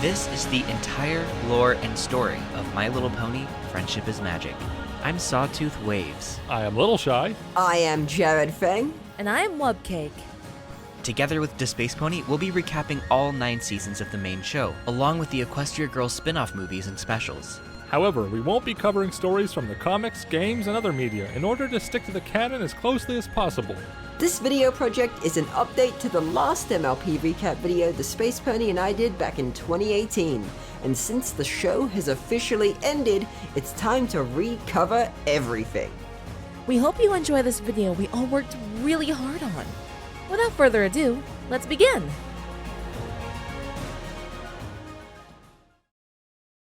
This is the entire lore and story of My Little Pony: Friendship is Magic. I'm SawtoothWaves. I am Little Shy. I am Jared Feng. And I'm Wubcake. Together with The Space Pony, we'll be recapping all 9 seasons of the main show, along with the Equestria Girls spin-off movies and specials. However, we won't be covering stories from the comics, games, and other media in order to stick to the canon as closely as possible. This video project is an update to the last MLP recap video the Space Pony and I did back in 2018. And since the show has officially ended, it's time to recover everything. We hope you enjoy this video we all worked really hard on. Without further ado, let's begin!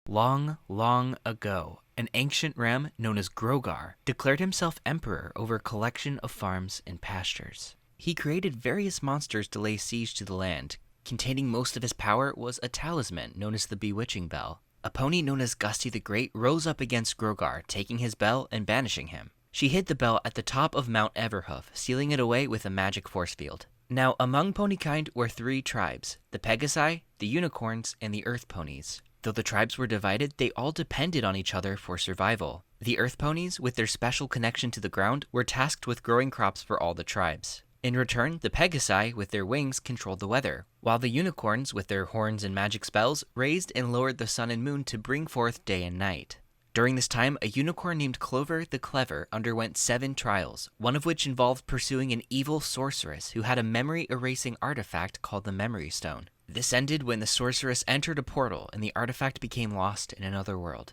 Long, long ago, an ancient ram known as Grogar declared himself emperor over a collection of farms and pastures. He created various monsters to lay siege to the land. Containing most of his power was a talisman known as the Bewitching Bell. A pony known as Gusty the Great rose up against Grogar, taking his bell and banishing him. She hid the bell at the top of Mount Everhoof, sealing it away with a magic force field. Now, among ponykind were 3 tribes: the Pegasi, the Unicorns, and the Earth Ponies. Though the tribes were divided, they all depended on each other for survival. The Earth Ponies, with their special connection to the ground, were tasked with growing crops for all the tribes. In return, the Pegasi, with their wings, controlled the weather, while the Unicorns, with their horns and magic spells, raised and lowered the sun and moon to bring forth day and night. During this time, a unicorn named Clover the Clever underwent 7 trials, one of which involved pursuing an evil sorceress who had a memory-erasing artifact called the Memory Stone. This ended when the sorceress entered a portal and the artifact became lost in another world.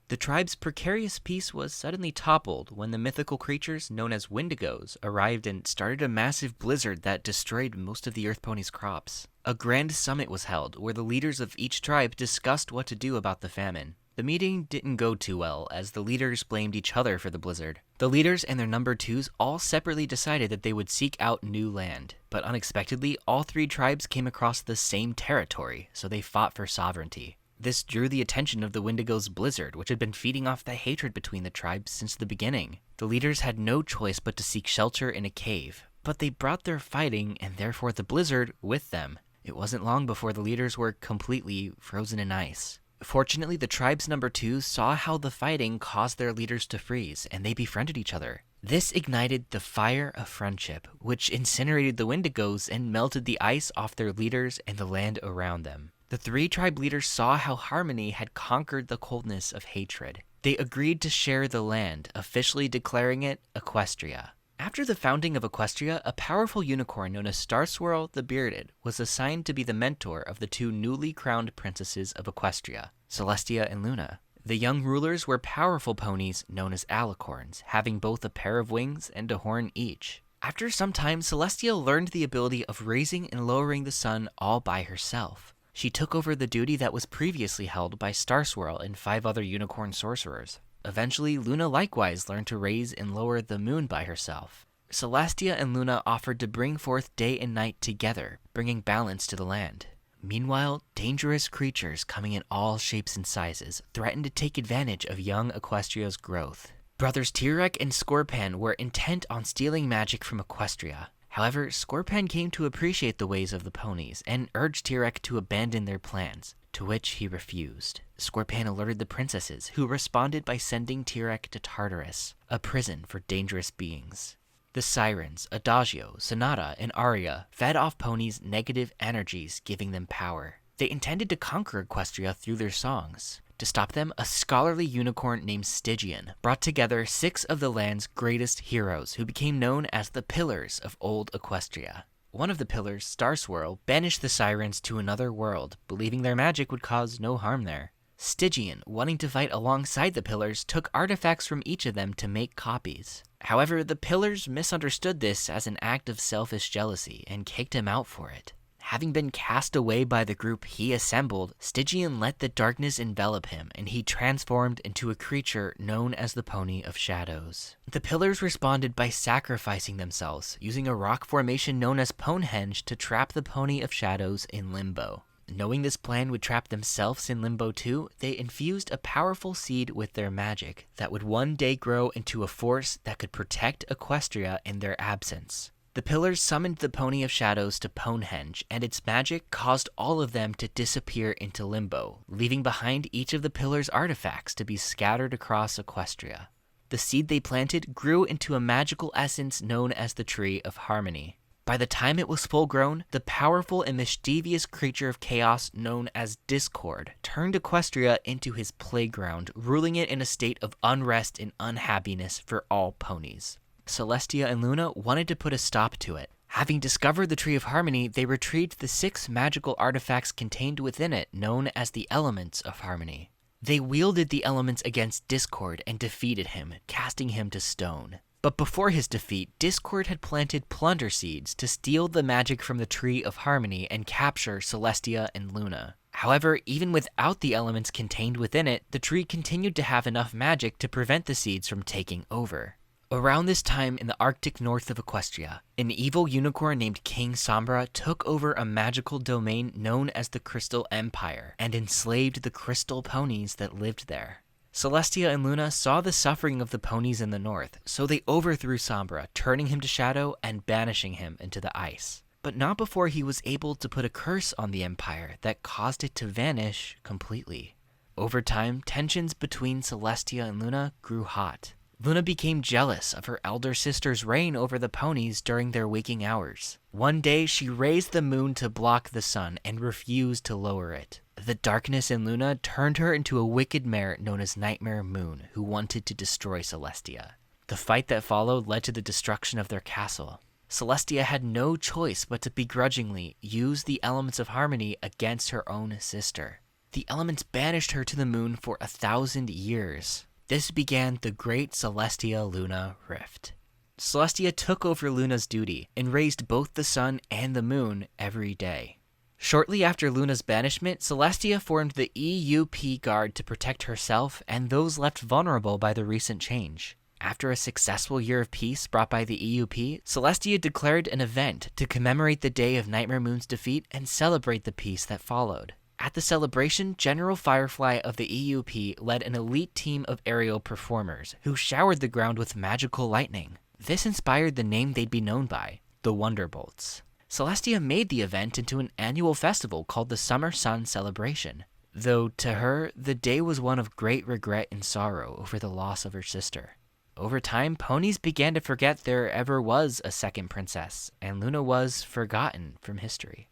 The tribe's precarious peace was suddenly toppled when the mythical creatures known as Wendigos arrived and started a massive blizzard that destroyed most of the Earth Ponies' crops. A grand summit was held where the leaders of each tribe discussed what to do about the famine. The meeting didn't go too well, as the leaders blamed each other for the blizzard. The leaders and their number 2s all separately decided that they would seek out new land. But unexpectedly, all 3 tribes came across the same territory, so they fought for sovereignty. This drew the attention of the Wendigo's blizzard, which had been feeding off the hatred between the tribes since the beginning. The leaders had no choice but to seek shelter in a cave, but they brought their fighting, and therefore the blizzard, with them. It wasn't long before the leaders were completely frozen in ice. Fortunately, the tribe's number 2s saw how the fighting caused their leaders to freeze, and they befriended each other. This ignited the fire of friendship, which incinerated the Wendigos and melted the ice off their leaders and the land around them. The 3 tribe leaders saw how harmony had conquered the coldness of hatred. They agreed to share the land, officially declaring it Equestria. After the founding of Equestria, a powerful unicorn known as Starswirl the Bearded was assigned to be the mentor of the 2 newly crowned princesses of Equestria, Celestia and Luna. The young rulers were powerful ponies known as alicorns, having both a pair of wings and a horn each. After some time, Celestia learned the ability of raising and lowering the sun all by herself. She took over the duty that was previously held by Starswirl and 5 other unicorn sorcerers. Eventually, Luna likewise learned to raise and lower the moon by herself. Celestia and Luna offered to bring forth day and night together, bringing balance to the land. Meanwhile, dangerous creatures coming in all shapes and sizes threatened to take advantage of young Equestria's growth. Brothers Tirek and Scorpan were intent on stealing magic from Equestria. However, Scorpan came to appreciate the ways of the ponies and urged Tirek to abandon their plans, to which he refused. Scorpan alerted the princesses, who responded by sending Tirek to Tartarus, a prison for dangerous beings. The sirens, Adagio, Sonata, and Aria fed off ponies' negative energies, giving them power. They intended to conquer Equestria through their songs. To stop them, a scholarly unicorn named Stygian brought together 6 of the land's greatest heroes, who became known as the Pillars of Old Equestria. One of the pillars, Starswirl, banished the sirens to another world, believing their magic would cause no harm there. Stygian, wanting to fight alongside the pillars, took artifacts from each of them to make copies. However, the pillars misunderstood this as an act of selfish jealousy and kicked him out for it. Having been cast away by the group he assembled, Stygian let the darkness envelop him, and he transformed into a creature known as the Pony of Shadows. The pillars responded by sacrificing themselves, using a rock formation known as Ponehenge to trap the Pony of Shadows in limbo. Knowing this plan would trap themselves in limbo too, they infused a powerful seed with their magic that would one day grow into a force that could protect Equestria in their absence. The pillars summoned the Pony of Shadows to Ponehenge, and its magic caused all of them to disappear into limbo, leaving behind each of the pillars' artifacts to be scattered across Equestria. The seed they planted grew into a magical essence known as the Tree of Harmony. By the time it was full-grown, the powerful and mischievous creature of chaos known as Discord turned Equestria into his playground, ruling it in a state of unrest and unhappiness for all ponies. Celestia and Luna wanted to put a stop to it. Having discovered the Tree of Harmony, they retrieved the 6 magical artifacts contained within it, known as the Elements of Harmony. They wielded the elements against Discord and defeated him, casting him to stone. But before his defeat, Discord had planted plunder seeds to steal the magic from the Tree of Harmony and capture Celestia and Luna. However, even without the elements contained within it, the tree continued to have enough magic to prevent the seeds from taking over. Around this time in the Arctic north of Equestria, an evil unicorn named King Sombra took over a magical domain known as the Crystal Empire and enslaved the crystal ponies that lived there. Celestia and Luna saw the suffering of the ponies in the north, so they overthrew Sombra, turning him to shadow and banishing him into the ice. But not before he was able to put a curse on the empire that caused it to vanish completely. Over time, tensions between Celestia and Luna grew hot. Luna became jealous of her elder sister's reign over the ponies during their waking hours. One day, she raised the moon to block the sun and refused to lower it. The darkness in Luna turned her into a wicked mare known as Nightmare Moon, who wanted to destroy Celestia. The fight that followed led to the destruction of their castle. Celestia had no choice but to begrudgingly use the elements of harmony against her own sister. The elements banished her to the moon for 1,000 years. This began the Great Celestia-Luna Rift. Celestia took over Luna's duty and raised both the sun and the moon every day. Shortly after Luna's banishment, Celestia formed the EUP Guard to protect herself and those left vulnerable by the recent change. After a successful year of peace brought by the EUP, Celestia declared an event to commemorate the day of Nightmare Moon's defeat and celebrate the peace that followed. At the celebration, General Firefly of the EUP led an elite team of aerial performers who showered the ground with magical lightning. This inspired the name they'd be known by, the Wonderbolts. Celestia made the event into an annual festival called the Summer Sun Celebration, though to her, the day was one of great regret and sorrow over the loss of her sister. Over time, ponies began to forget there ever was a second princess, and Luna was forgotten from history.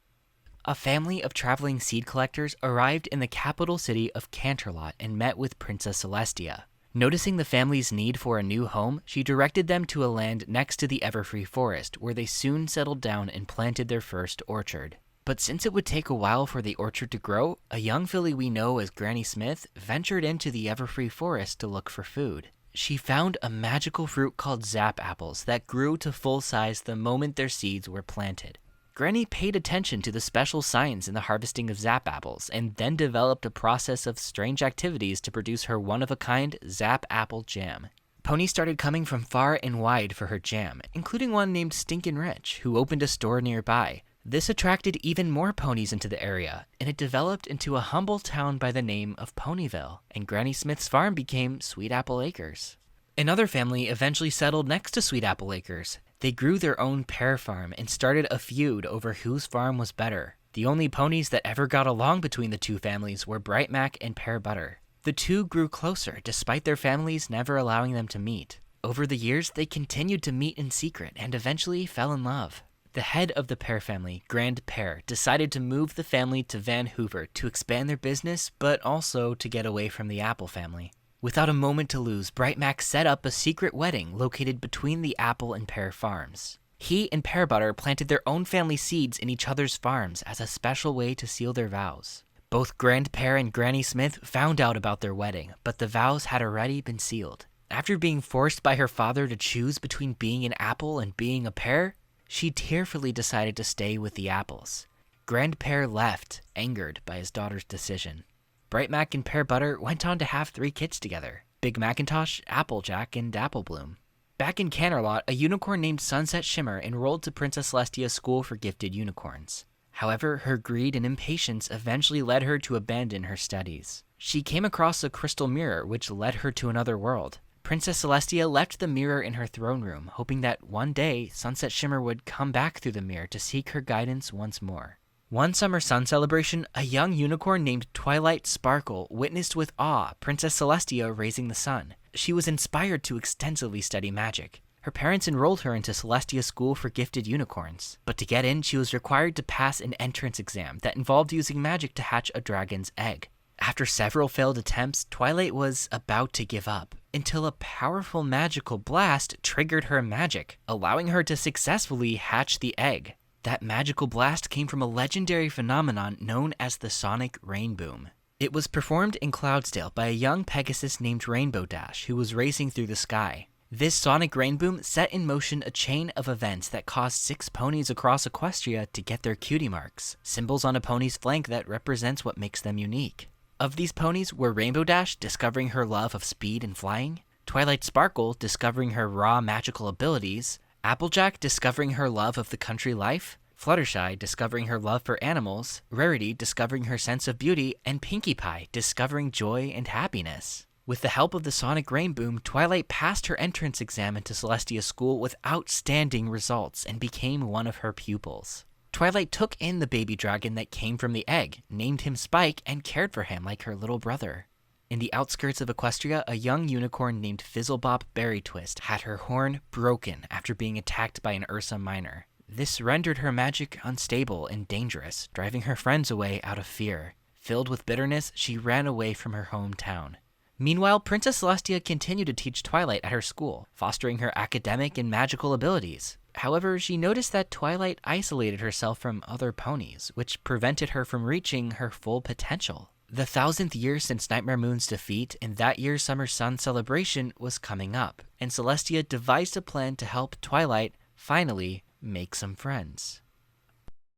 A family of traveling seed collectors arrived in the capital city of Canterlot and met with Princess Celestia. Noticing the family's need for a new home, she directed them to a land next to the Everfree forest, where they soon settled down and planted their first orchard. But since it would take a while for the orchard to grow, a young filly we know as Granny Smith ventured into the Everfree forest to look for food. She found a magical fruit called zap apples that grew to full size the moment their seeds were planted. Granny paid attention to the special science in the harvesting of zap apples and then developed a process of strange activities to produce her one-of-a-kind zap apple jam. Ponies started coming from far and wide for her jam, including one named Stinkin' Rich, who opened a store nearby. This attracted even more ponies into the area, and it developed into a humble town by the name of Ponyville, and Granny Smith's farm became Sweet Apple Acres. Another family eventually settled next to Sweet Apple Acres. They grew their own pear farm and started a feud over whose farm was better. The only ponies that ever got along between the two families were Bright Mac and Pear Butter. The two grew closer despite their families never allowing them to meet. Over the years, they continued to meet in secret and eventually fell in love. The head of the Pear family, Grand Pear, decided to move the family to Van Hoover to expand their business, but also to get away from the Apple family. Without a moment to lose, Bright Mac set up a secret wedding located between the Apple and Pear farms. He and Pear Butter planted their own family seeds in each other's farms as a special way to seal their vows. Both Grand Pear and Granny Smith found out about their wedding, but the vows had already been sealed. After being forced by her father to choose between being an apple and being a pear, she tearfully decided to stay with the apples. Grand Pear left, angered by his daughter's decision. Bright Mac and Pear Butter went on to have 3 kids together, Big Macintosh, Applejack, and Applebloom. Back in Canterlot, a unicorn named Sunset Shimmer enrolled to Princess Celestia's school for gifted unicorns. However, her greed and impatience eventually led her to abandon her studies. She came across a crystal mirror which led her to another world. Princess Celestia left the mirror in her throne room, hoping that one day Sunset Shimmer would come back through the mirror to seek her guidance once more. One summer sun celebration, a young unicorn named Twilight Sparkle witnessed with awe Princess Celestia raising the sun. She was inspired to extensively study magic. Her parents enrolled her into Celestia's School for Gifted Unicorns, but to get in, she was required to pass an entrance exam that involved using magic to hatch a dragon's egg. After several failed attempts, Twilight was about to give up, until a powerful magical blast triggered her magic, allowing her to successfully hatch the egg. That magical blast came from a legendary phenomenon known as the Sonic Rainboom. It was performed in Cloudsdale by a young Pegasus named Rainbow Dash who was racing through the sky. This Sonic Rainboom set in motion a chain of events that caused 6 ponies across Equestria to get their cutie marks, symbols on a pony's flank that represents what makes them unique. Of these ponies were Rainbow Dash discovering her love of speed and flying, Twilight Sparkle discovering her raw magical abilities, Applejack discovering her love of the country life, Fluttershy discovering her love for animals, Rarity discovering her sense of beauty, and Pinkie Pie discovering joy and happiness. With the help of the Sonic Rainboom, Twilight passed her entrance exam into Celestia's school with outstanding results and became one of her pupils. Twilight took in the baby dragon that came from the egg, named him Spike, and cared for him like her little brother. In the outskirts of Equestria, a young unicorn named Fizzlebop Berrytwist had her horn broken after being attacked by an Ursa Minor. This rendered her magic unstable and dangerous, driving her friends away out of fear. Filled with bitterness, she ran away from her hometown. Meanwhile, Princess Celestia continued to teach Twilight at her school, fostering her academic and magical abilities. However, she noticed that Twilight isolated herself from other ponies, which prevented her from reaching her full potential. The 1000th year since Nightmare Moon's defeat and that year's Summer Sun celebration was coming up, and Celestia devised a plan to help Twilight finally make some friends.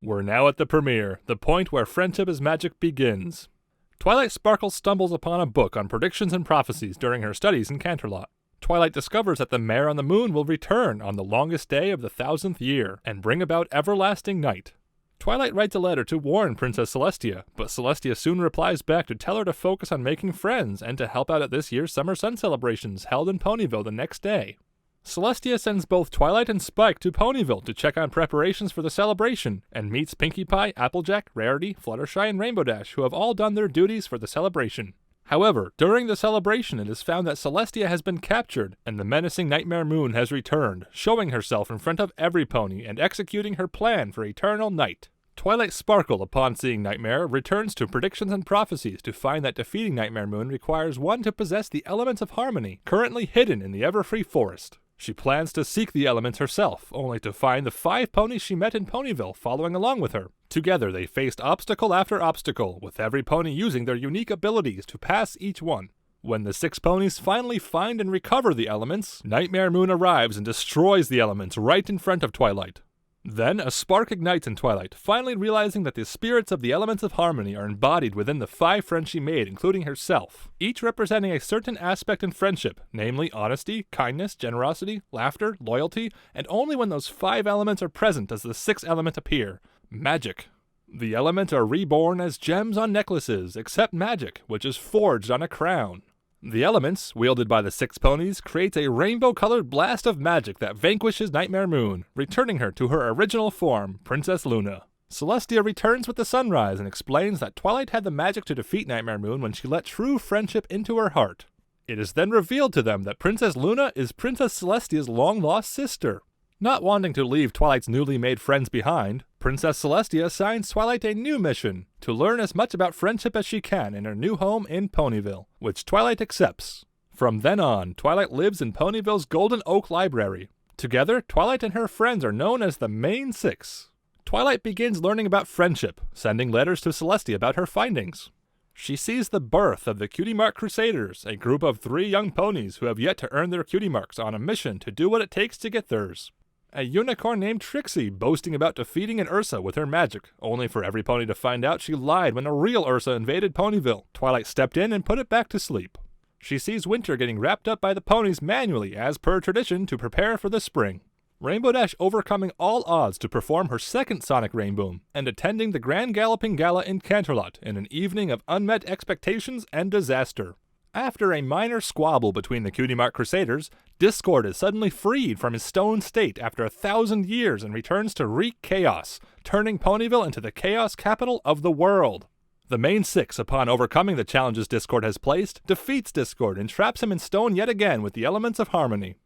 We're now at the premiere, the point where friendship as magic begins. Twilight Sparkle stumbles upon a book on predictions and prophecies during her studies in Canterlot. Twilight discovers that the Mare on the Moon will return on the longest day of the 1000th year and bring about everlasting night. Twilight writes a letter to warn Princess Celestia, but Celestia soon replies back to tell her to focus on making friends and to help out at this year's Summer Sun celebrations held in Ponyville the next day. Celestia sends both Twilight and Spike to Ponyville to check on preparations for the celebration, and meets Pinkie Pie, Applejack, Rarity, Fluttershy, and Rainbow Dash, who have all done their duties for the celebration. However, during the celebration it is found that Celestia has been captured, and the menacing Nightmare Moon has returned, showing herself in front of every pony and executing her plan for eternal night. Twilight Sparkle, upon seeing Nightmare, returns to predictions and prophecies to find that defeating Nightmare Moon requires one to possess the elements of harmony, currently hidden in the Everfree forest. She plans to seek the elements herself, only to find the 5 ponies she met in Ponyville following along with her. Together they faced obstacle after obstacle, with every pony using their unique abilities to pass each one. When the 6 ponies finally find and recover the elements, Nightmare Moon arrives and destroys the elements right in front of Twilight. Then a spark ignites in Twilight, finally realizing that the spirits of the elements of harmony are embodied within the 5 friends she made, including herself, each representing a certain aspect in friendship, namely honesty, kindness, generosity, laughter, loyalty, and only when those 5 elements are present does the 6th element appear: magic. The elements are reborn as gems on necklaces, except magic, which is forged on a crown. The elements, wielded by the 6 ponies, creates a rainbow-colored blast of magic that vanquishes Nightmare Moon, returning her to her original form, Princess Luna. Celestia returns with the sunrise and explains that Twilight had the magic to defeat Nightmare Moon when she let true friendship into her heart. It is then revealed to them that Princess Luna is Princess Celestia's long-lost sister. Not wanting to leave Twilight's newly made friends behind, Princess Celestia assigns Twilight a new mission, to learn as much about friendship as she can in her new home in Ponyville, which Twilight accepts. From then on, Twilight lives in Ponyville's Golden Oak Library. Together, Twilight and her friends are known as the Main 6. Twilight begins learning about friendship, sending letters to Celestia about her findings. She sees the birth of the Cutie Mark Crusaders, a group of 3 young ponies who have yet to earn their cutie marks on a mission to do what it takes to get theirs. A unicorn named Trixie boasting about defeating an Ursa with her magic, only for every pony to find out she lied when a real Ursa invaded Ponyville. Twilight stepped in and put it back to sleep. She sees Winter getting wrapped up by the ponies manually as per tradition to prepare for the spring. Rainbow Dash overcoming all odds to perform her 2nd Sonic Rainboom, and attending the Grand Galloping Gala in Canterlot in an evening of unmet expectations and disaster. After a minor squabble between the Cutie Mark Crusaders, Discord is suddenly freed from his stone state after 1,000 years and returns to wreak chaos, turning Ponyville into the chaos capital of the world. The main six, upon overcoming the challenges Discord has placed, defeats Discord and traps him in stone yet again with the elements of harmony.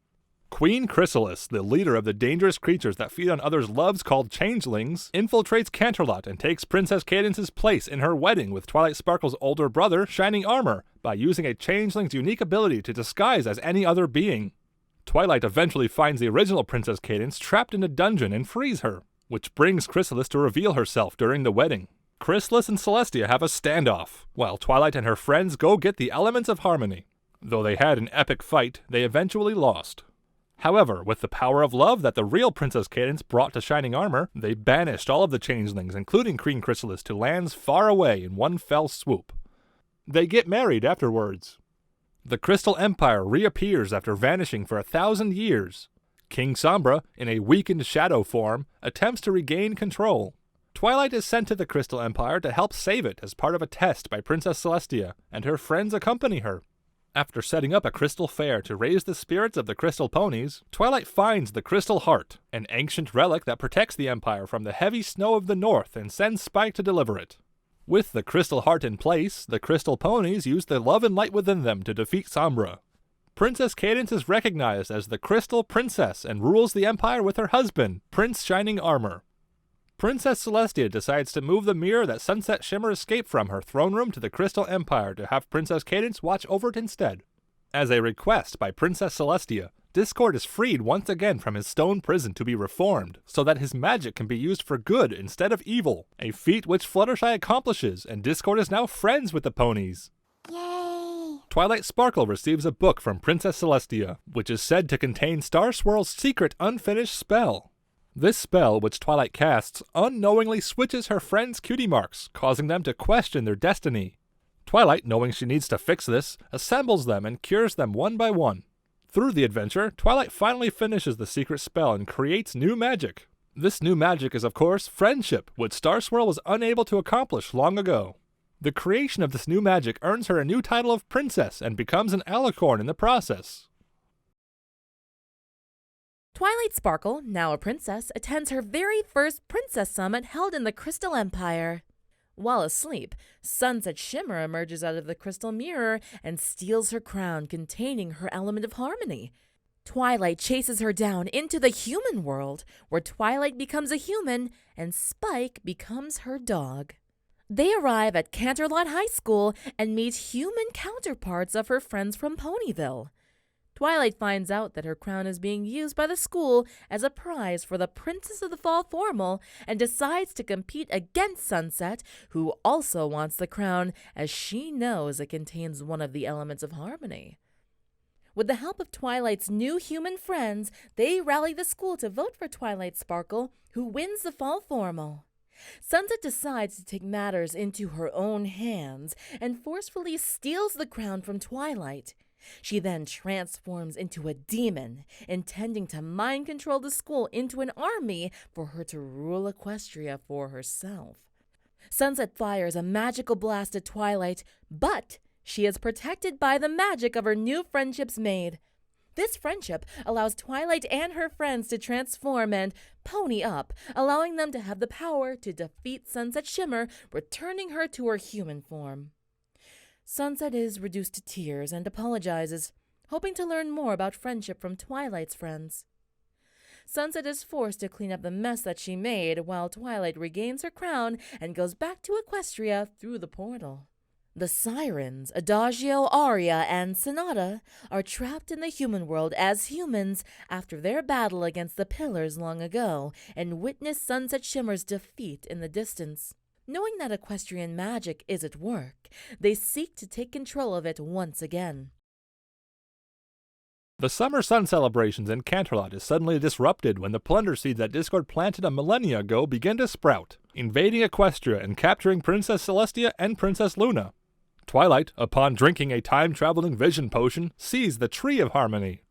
Queen Chrysalis, the leader of the dangerous creatures that feed on others' loves called changelings, infiltrates Canterlot and takes Princess Cadence's place in her wedding with Twilight Sparkle's older brother, Shining Armor, by using a changeling's unique ability to disguise as any other being. Twilight eventually finds the original Princess Cadence trapped in a dungeon and frees her, which brings Chrysalis to reveal herself during the wedding. Chrysalis and Celestia have a standoff, while Twilight and her friends go get the elements of harmony. Though they had an epic fight, they eventually lost. However, with the power of love that the real Princess Cadence brought to Shining Armor, they banished all of the changelings, including Queen Chrysalis, to lands far away in one fell swoop. They get married afterwards. The Crystal Empire reappears after vanishing for 1,000 years. King Sombra, in a weakened shadow form, attempts to regain control. Twilight is sent to the Crystal Empire to help save it as part of a test by Princess Celestia, and her friends accompany her. After setting up a crystal fair to raise the spirits of the crystal ponies, Twilight finds the Crystal Heart, an ancient relic that protects the Empire from the heavy snow of the north, and sends Spike to deliver it. With the Crystal Heart in place, the crystal ponies use the love and light within them to defeat Sombra. Princess Cadence is recognized as the Crystal Princess and rules the Empire with her husband, Prince Shining Armor. Princess Celestia decides to move the mirror that Sunset Shimmer escaped from her throne room to the Crystal Empire to have Princess Cadence watch over it instead. As a request by Princess Celestia, Discord is freed once again from his stone prison to be reformed, so that his magic can be used for good instead of evil, a feat which Fluttershy accomplishes, and Discord is now friends with the ponies. Yay! Twilight Sparkle receives a book from Princess Celestia, which is said to contain Star Swirl's secret unfinished spell. This spell, which Twilight casts, unknowingly switches her friends' cutie marks, causing them to question their destiny. Twilight, knowing she needs to fix this, assembles them and cures them one by one. Through the adventure, Twilight finally finishes the secret spell and creates new magic. This new magic is, of course, friendship, which Star Swirl was unable to accomplish long ago. The creation of this new magic earns her a new title of princess and becomes an alicorn in the process. Twilight Sparkle, now a princess, attends her very first princess summit held in the Crystal Empire. While asleep, Sunset Shimmer emerges out of the crystal mirror and steals her crown containing her element of harmony. Twilight chases her down into the human world, where Twilight becomes a human and Spike becomes her dog. They arrive at Canterlot High School and meet human counterparts of her friends from Ponyville. Twilight finds out that her crown is being used by the school as a prize for the Princess of the Fall Formal and decides to compete against Sunset, who also wants the crown as she knows it contains one of the elements of harmony. With the help of Twilight's new human friends, they rally the school to vote for Twilight Sparkle, who wins the Fall Formal. Sunset decides to take matters into her own hands and forcefully steals the crown from Twilight. She then transforms into a demon, intending to mind control the school into an army for her to rule Equestria for herself. Sunset fires a magical blast at Twilight, but she is protected by the magic of her new friendship's maid. This friendship allows Twilight and her friends to transform and pony up, allowing them to have the power to defeat Sunset Shimmer, returning her to her human form. Sunset is reduced to tears and apologizes, hoping to learn more about friendship from Twilight's friends. Sunset is forced to clean up the mess that she made, while Twilight regains her crown and goes back to Equestria through the portal. The Sirens, Adagio, Aria, and Sonata are trapped in the human world as humans after their battle against the Pillars long ago and witness Sunset Shimmer's defeat in the distance. Knowing that equestrian magic is at work, they seek to take control of it once again. The summer sun celebrations in Canterlot is suddenly disrupted when the plunder seeds that Discord planted a millennia ago begin to sprout, invading Equestria and capturing Princess Celestia and Princess Luna. Twilight, upon drinking a time-traveling vision potion, sees the Tree of Harmony.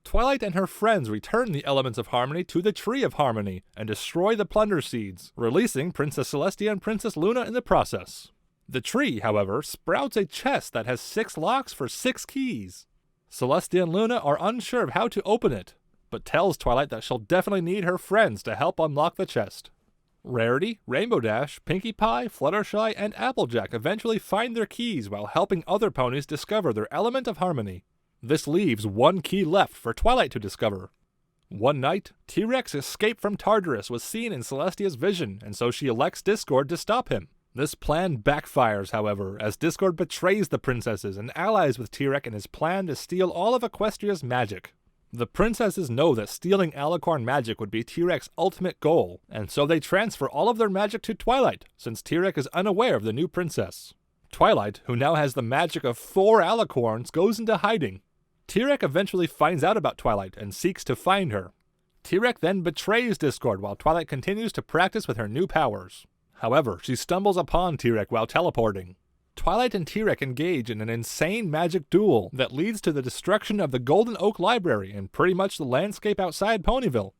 Twilight and her friends return the elements of harmony to the Tree of Harmony and destroy the plunder seeds, releasing Princess Celestia and Princess Luna in the process. The tree, however, sprouts a chest that has 6 locks for 6 keys. Celestia and Luna are unsure of how to open it, but tells Twilight that she'll definitely need her friends to help unlock the chest. Rarity, Rainbow Dash, Pinkie Pie, Fluttershy, and Applejack eventually find their keys while helping other ponies discover their element of harmony. This leaves 1 key left for Twilight to discover. One night, T-Rex escape from Tartarus was seen in Celestia's vision, and so she elects Discord to stop him. This plan backfires, however, as Discord betrays the princesses and allies with T-Rex in his plan to steal all of Equestria's magic. The princesses know that stealing Alicorn magic would be T-Rex's ultimate goal, and so they transfer all of their magic to Twilight, since T-Rex is unaware of the new princess. Twilight, who now has the magic of 4 Alicorns, goes into hiding. T-Rex eventually finds out about Twilight and seeks to find her. T-Rex then betrays Discord while Twilight continues to practice with her new powers. However, she stumbles upon T-Rex while teleporting. Twilight and T-Rex engage in an insane magic duel that leads to the destruction of the Golden Oak Library and pretty much the landscape outside Ponyville.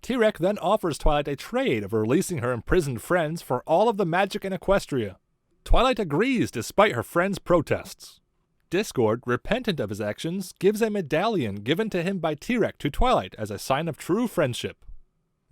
T-Rex then offers Twilight a trade of releasing her imprisoned friends for all of the magic in Equestria. Twilight agrees despite her friends' protests. Discord, repentant of his actions, gives a medallion given to him by T-Rex to Twilight as a sign of true friendship.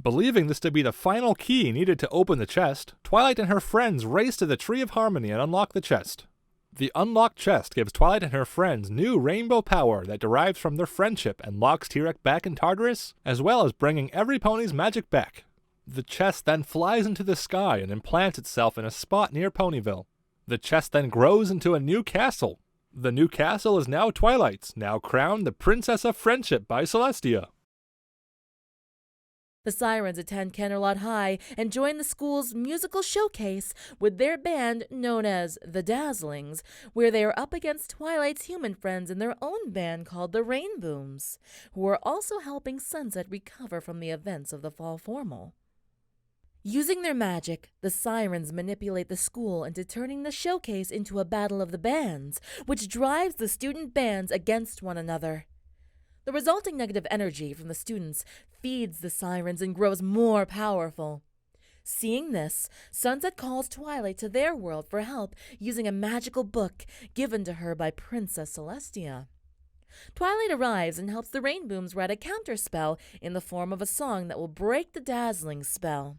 Believing this to be the final key needed to open the chest, Twilight and her friends race to the Tree of Harmony and unlock the chest. The unlocked chest gives Twilight and her friends new rainbow power that derives from their friendship and locks T-Rex back in Tartarus, as well as bringing every pony's magic back. The chest then flies into the sky and implants itself in a spot near Ponyville. The chest then grows into a new castle. The new castle is now Twilight's, now crowned the Princess of Friendship by Celestia. The Sirens attend Canterlot High and join the school's musical showcase with their band known as the Dazzlings, where they are up against Twilight's human friends in their own band called the Rainbooms, who are also helping Sunset recover from the events of the fall formal. Using their magic, the Sirens manipulate the school into turning the showcase into a battle of the bands, which drives the student bands against one another. The resulting negative energy from the students feeds the Sirens and grows more powerful. Seeing this, Sunset calls Twilight to their world for help using a magical book given to her by Princess Celestia. Twilight arrives and helps the Rainbooms write a counterspell in the form of a song that will break the Dazzling spell.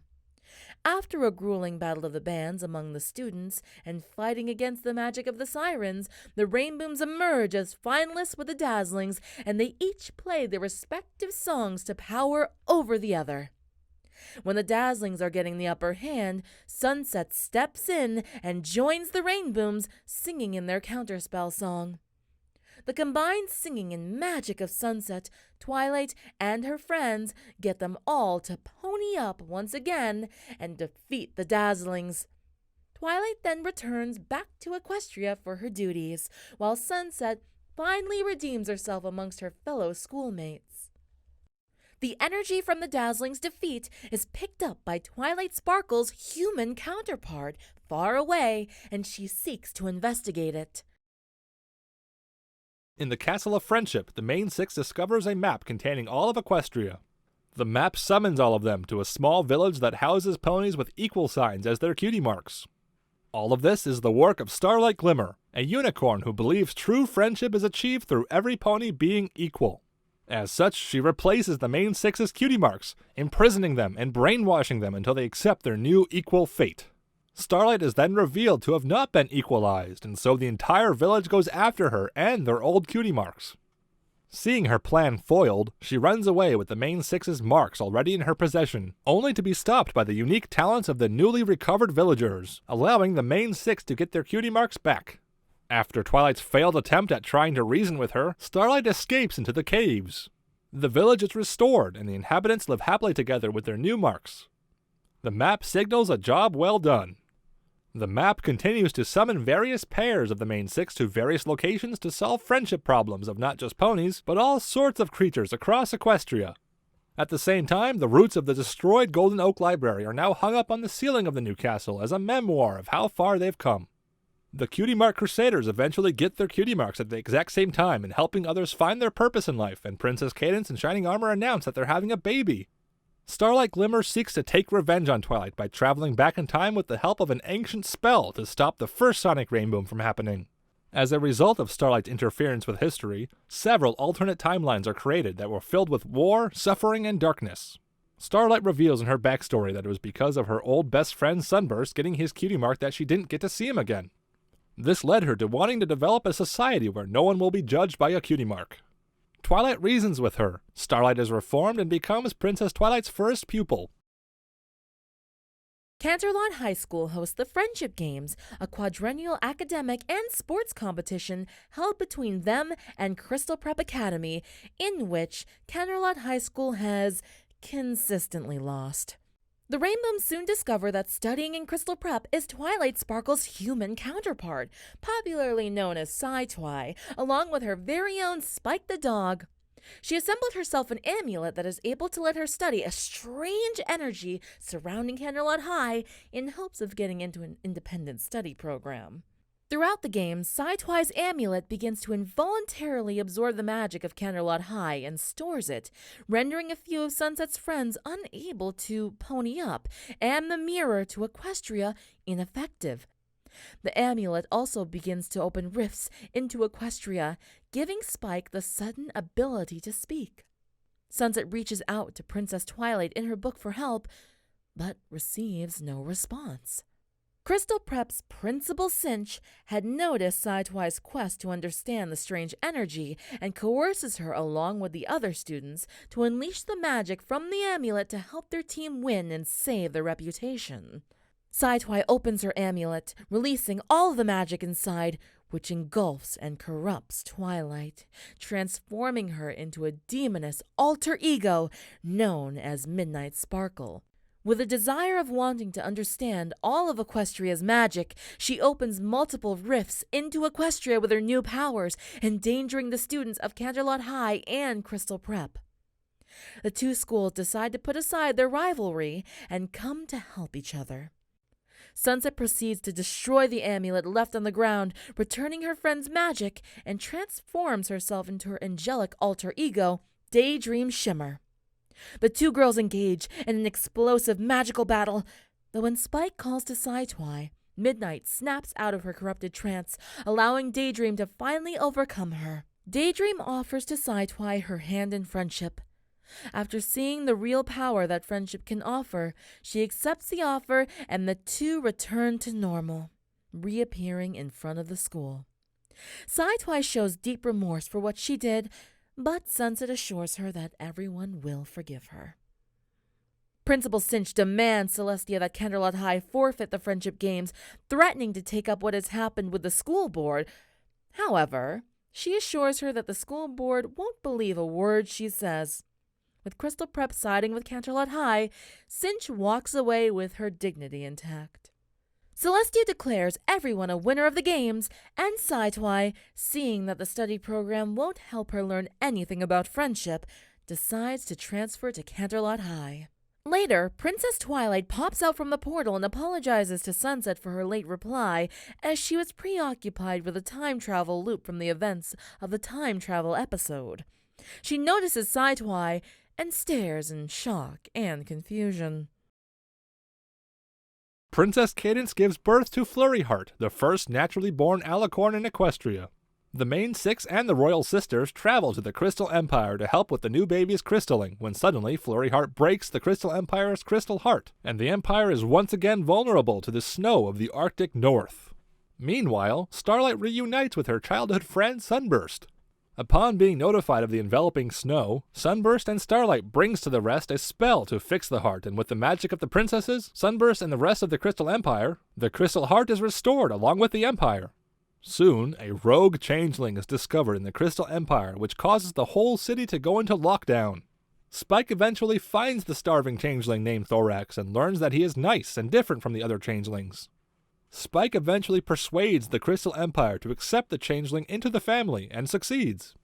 After a grueling battle of the bands among the students and fighting against the magic of the Sirens, the Rainbooms emerge as finalists with the Dazzlings, and they each play their respective songs to power over the other. When the Dazzlings are getting the upper hand, Sunset steps in and joins the Rainbooms, singing in their counterspell song. The combined singing and magic of Sunset, Twilight, and her friends get them all to pony up once again and defeat the Dazzlings. Twilight then returns back to Equestria for her duties, while Sunset finally redeems herself amongst her fellow schoolmates. The energy from the Dazzlings' defeat is picked up by Twilight Sparkle's human counterpart far away, and she seeks to investigate it. In the Castle of Friendship, the main 6 discovers a map containing all of Equestria. The map summons all of them to a small village that houses ponies with equal signs as their cutie marks. All of this is the work of Starlight Glimmer, a unicorn who believes true friendship is achieved through every pony being equal. As such, she replaces the main 6's cutie marks, imprisoning them and brainwashing them until they accept their new equal fate. Starlight is then revealed to have not been equalized, and so the entire village goes after her and their old cutie marks. Seeing her plan foiled, she runs away with the main 6's marks already in her possession, only to be stopped by the unique talents of the newly recovered villagers, allowing the main 6 to get their cutie marks back. After Twilight's failed attempt at trying to reason with her, Starlight escapes into the caves. The village is restored, and the inhabitants live happily together with their new marks. The map signals a job well done. The map continues to summon various pairs of the main 6 to various locations to solve friendship problems of not just ponies, but all sorts of creatures across Equestria. At the same time, the roots of the destroyed Golden Oak Library are now hung up on the ceiling of the new castle as a memoir of how far they've come. The Cutie Mark Crusaders eventually get their cutie marks at the exact same time in helping others find their purpose in life, and Princess Cadance and Shining Armor announce that they're having a baby. Starlight Glimmer seeks to take revenge on Twilight by traveling back in time with the help of an ancient spell to stop the first sonic rainbow from happening. As a result of Starlight's interference with history, several alternate timelines are created that were filled with war, suffering, and darkness. Starlight reveals in her backstory that it was because of her old best friend Sunburst getting his cutie mark that she didn't get to see him again. This led her to wanting to develop a society where no one will be judged by a cutie mark. Twilight reasons with her. Starlight is reformed and becomes Princess Twilight's first pupil. Canterlot High School hosts the Friendship Games, a quadrennial academic and sports competition held between them and Crystal Prep Academy, in which Canterlot High School has consistently lost. The Rainbows soon discover that studying in Crystal Prep is Twilight Sparkle's human counterpart, popularly known as Sci-Twi, along with her very own Spike the dog. She assembled herself an amulet that is able to let her study a strange energy surrounding Canterlot High in hopes of getting into an independent study program. Throughout the game, Sci-Twi's amulet begins to involuntarily absorb the magic of Canterlot High and stores it, rendering a few of Sunset's friends unable to pony up, and the mirror to Equestria ineffective. The amulet also begins to open rifts into Equestria, giving Spike the sudden ability to speak. Sunset reaches out to Princess Twilight in her book for help, but receives no response. Crystal Prep's Principal Cinch had noticed Sci-Twi's quest to understand the strange energy and coerces her along with the other students to unleash the magic from the amulet to help their team win and save their reputation. Sci-Twi opens her amulet, releasing all the magic inside, which engulfs and corrupts Twilight, transforming her into a demoness alter ego known as Midnight Sparkle. With a desire of wanting to understand all of Equestria's magic, she opens multiple rifts into Equestria with her new powers, endangering the students of Canterlot High and Crystal Prep. The two schools decide to put aside their rivalry and come to help each other. Sunset proceeds to destroy the amulet left on the ground, returning her friend's magic, and transforms herself into her angelic alter ego, Daydream Shimmer. The two girls engage in an explosive magical battle, though when Spike calls to Sci-Twi, Midnight snaps out of her corrupted trance, allowing Daydream to finally overcome her. Daydream offers to Sci-Twi her hand in friendship. After seeing the real power that friendship can offer, she accepts the offer and the two return to normal, reappearing in front of the school. Sci-Twi shows deep remorse for what she did, but Sunset assures her that everyone will forgive her. Principal Cinch demands Celestia that Canterlot High forfeit the Friendship Games, threatening to take up what has happened with the school board. However, she assures her that the school board won't believe a word she says. With Crystal Prep siding with Canterlot High, Cinch walks away with her dignity intact. Celestia declares everyone a winner of the games, and Sci-Twi, seeing that the study program won't help her learn anything about friendship, decides to transfer to Canterlot High. Later, Princess Twilight pops out from the portal and apologizes to Sunset for her late reply, as she was preoccupied with a time travel loop from the events of the time travel episode. She notices Sci-Twi and stares in shock and confusion. Princess Cadence gives birth to Flurry Heart, the first naturally born alicorn in Equestria. The main six and the royal sisters travel to the Crystal Empire to help with the new baby's crystalling, when suddenly Flurry Heart breaks the Crystal Empire's crystal heart, and the Empire is once again vulnerable to the snow of the Arctic North. Meanwhile, Starlight reunites with her childhood friend Sunburst. Upon being notified of the enveloping snow, Sunburst and Starlight brings to the rest a spell to fix the heart, and with the magic of the princesses, Sunburst, and the rest of the Crystal Empire, the crystal heart is restored along with the Empire. Soon, a rogue changeling is discovered in the Crystal Empire, which causes the whole city to go into lockdown. Spike eventually finds the starving changeling named Thorax and learns that he is nice and different from the other changelings. Spike eventually persuades the Crystal Empire to accept the changeling into the family and succeeds.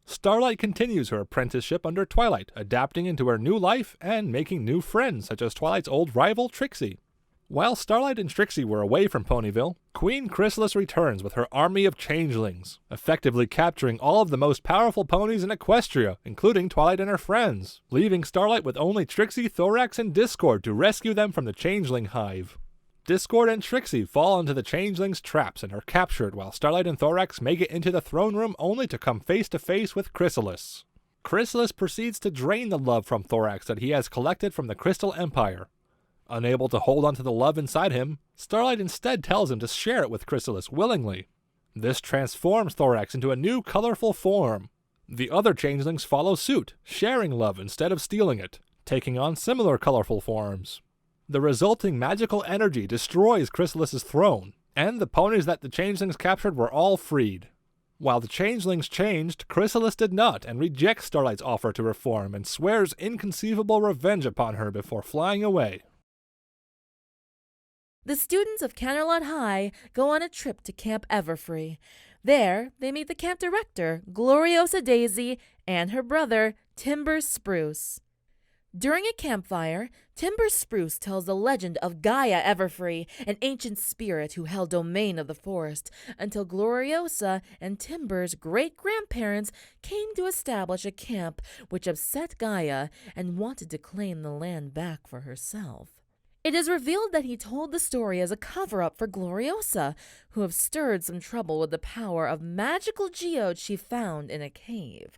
Starlight continues her apprenticeship under Twilight, adapting into her new life and making new friends such as Twilight's old rival Trixie. While Starlight and Trixie were away from Ponyville, Queen Chrysalis returns with her army of changelings, effectively capturing all of the most powerful ponies in Equestria, including Twilight and her friends, leaving Starlight with only Trixie, Thorax, and Discord to rescue them from the changeling hive. Discord and Trixie fall into the changelings' traps and are captured while Starlight and Thorax make it into the throne room only to come face to face with Chrysalis. Chrysalis proceeds to drain the love from Thorax that he has collected from the Crystal Empire. Unable to hold onto the love inside him, Starlight instead tells him to share it with Chrysalis willingly. This transforms Thorax into a new colorful form. The other changelings follow suit, sharing love instead of stealing it, taking on similar colorful forms. The resulting magical energy destroys Chrysalis' throne, and the ponies that the changelings captured were all freed. While the changelings changed, Chrysalis did not and rejects Starlight's offer to reform and swears inconceivable revenge upon her before flying away. The students of Canterlot High go on a trip to Camp Everfree. There, they meet the camp director, Gloriosa Daisy, and her brother, Timber Spruce. During a campfire, Timber Spruce tells the legend of Gaia Everfree, an ancient spirit who held domain of the forest, until Gloriosa and Timber's great-grandparents came to establish a camp which upset Gaia and wanted to claim the land back for herself. It is revealed that he told the story as a cover-up for Gloriosa, who have stirred some trouble with the power of magical geodes she found in a cave.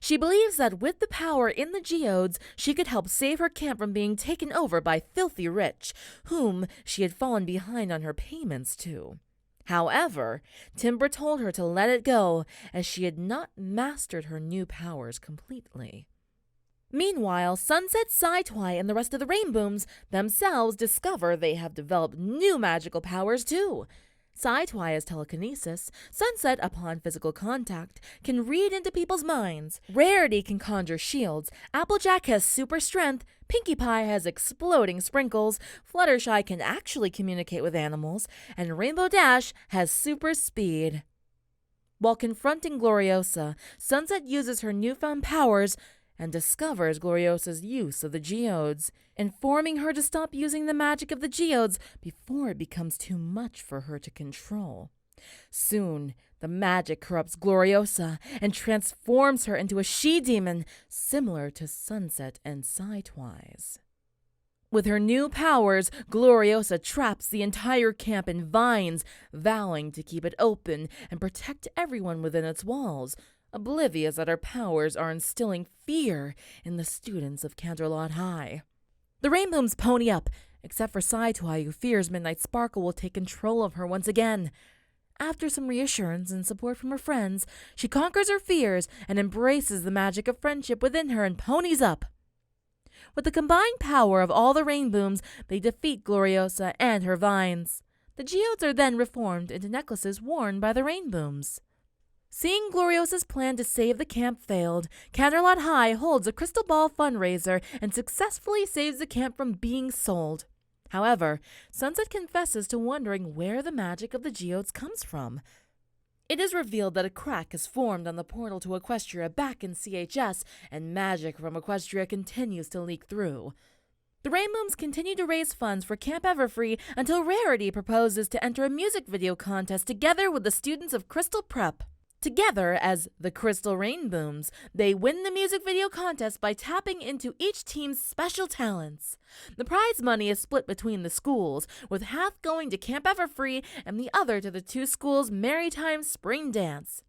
She believes that with the power in the geodes, she could help save her camp from being taken over by filthy rich, whom she had fallen behind on her payments to. However, Timber told her to let it go, as she had not mastered her new powers completely. Meanwhile, Sunset, Sci-Twi, and the rest of the Rainbooms themselves discover they have developed new magical powers too. Sci-Twi has telekinesis, Sunset, upon physical contact, can read into people's minds, Rarity can conjure shields, Applejack has super strength, Pinkie Pie has exploding sprinkles, Fluttershy can actually communicate with animals, and Rainbow Dash has super speed. While confronting Gloriosa, Sunset uses her newfound powers and discovers Gloriosa's use of the geodes, informing her to stop using the magic of the geodes before it becomes too much for her to control. Soon, the magic corrupts Gloriosa and transforms her into a she-demon, similar to Sunset and Sci-Twi's. With her new powers, Gloriosa traps the entire camp in vines, vowing to keep it open and protect everyone within its walls, oblivious that her powers are instilling fear in the students of Canterlot High. The Rainbooms pony up, except for Sci-Twi, who fears Midnight Sparkle will take control of her once again. After some reassurance and support from her friends, she conquers her fears and embraces the magic of friendship within her and ponies up. With the combined power of all the Rainbooms, they defeat Gloriosa and her vines. The geodes are then reformed into necklaces worn by the Rainbooms. Seeing Gloriosa's plan to save the camp failed, Canterlot High holds a crystal ball fundraiser and successfully saves the camp from being sold. However, Sunset confesses to wondering where the magic of the geodes comes from. It is revealed that a crack has formed on the portal to Equestria back in CHS, and magic from Equestria continues to leak through. The Rainbooms continue to raise funds for Camp Everfree until Rarity proposes to enter a music video contest together with the students of Crystal Prep. Together, as the Crystal Rainbooms, they win the music video contest by tapping into each team's special talents. The prize money is split between the schools, with half going to Camp Everfree and the other to the two schools' Maritime Spring Dance.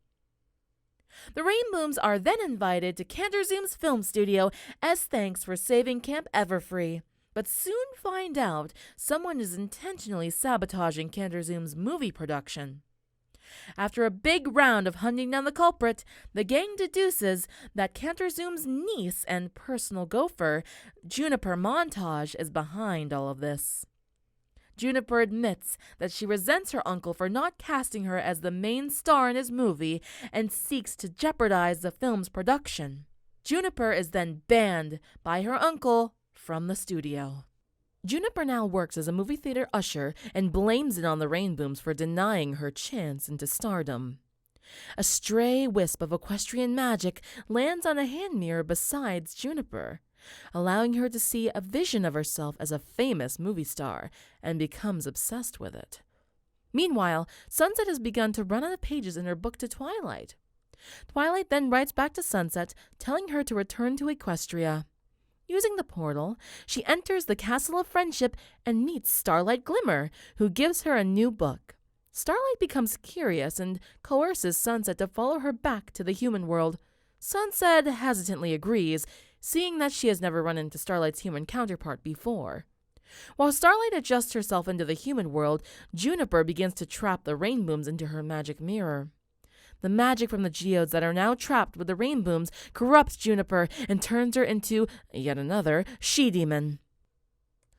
The Rainbooms are then invited to Canterzoom's film studio as thanks for saving Camp Everfree, but soon find out someone is intentionally sabotaging Canterzoom's movie production. After a big round of hunting down the culprit, the gang deduces that Canterzoom's niece and personal gopher, Juniper Montage, is behind all of this. Juniper admits that she resents her uncle for not casting her as the main star in his movie and seeks to jeopardize the film's production. Juniper is then banned by her uncle from the studio. Juniper now works as a movie theater usher and blames it on the Rainbooms for denying her chance into stardom. A stray wisp of equestrian magic lands on a hand mirror beside Juniper. allowing her to see a vision of herself as a famous movie star and becomes obsessed with it. Meanwhile, Sunset has begun to run out of pages in her book to Twilight. Twilight then writes back to Sunset, telling her to return to Equestria. Using the portal, she enters the Castle of Friendship and meets Starlight Glimmer, who gives her a new book. Starlight becomes curious and coerces Sunset to follow her back to the human world. Sunset hesitantly agrees, seeing that she has never run into Starlight's human counterpart before. While Starlight adjusts herself into the human world, Juniper begins to trap the Rainbooms into her magic mirror. The magic from the geodes that are now trapped with the Rainbooms corrupts Juniper and turns her into, yet another, she-demon.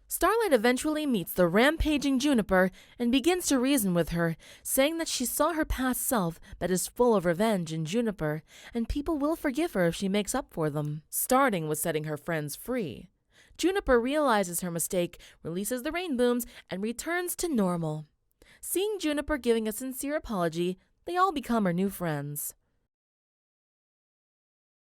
Starlight eventually meets the rampaging Juniper and begins to reason with her, saying that she saw her past self that is full of revenge in Juniper, and people will forgive her if she makes up for them, starting with setting her friends free. Juniper realizes her mistake, releases the Rainbooms, and returns to normal. Seeing Juniper giving a sincere apology, they all become her new friends.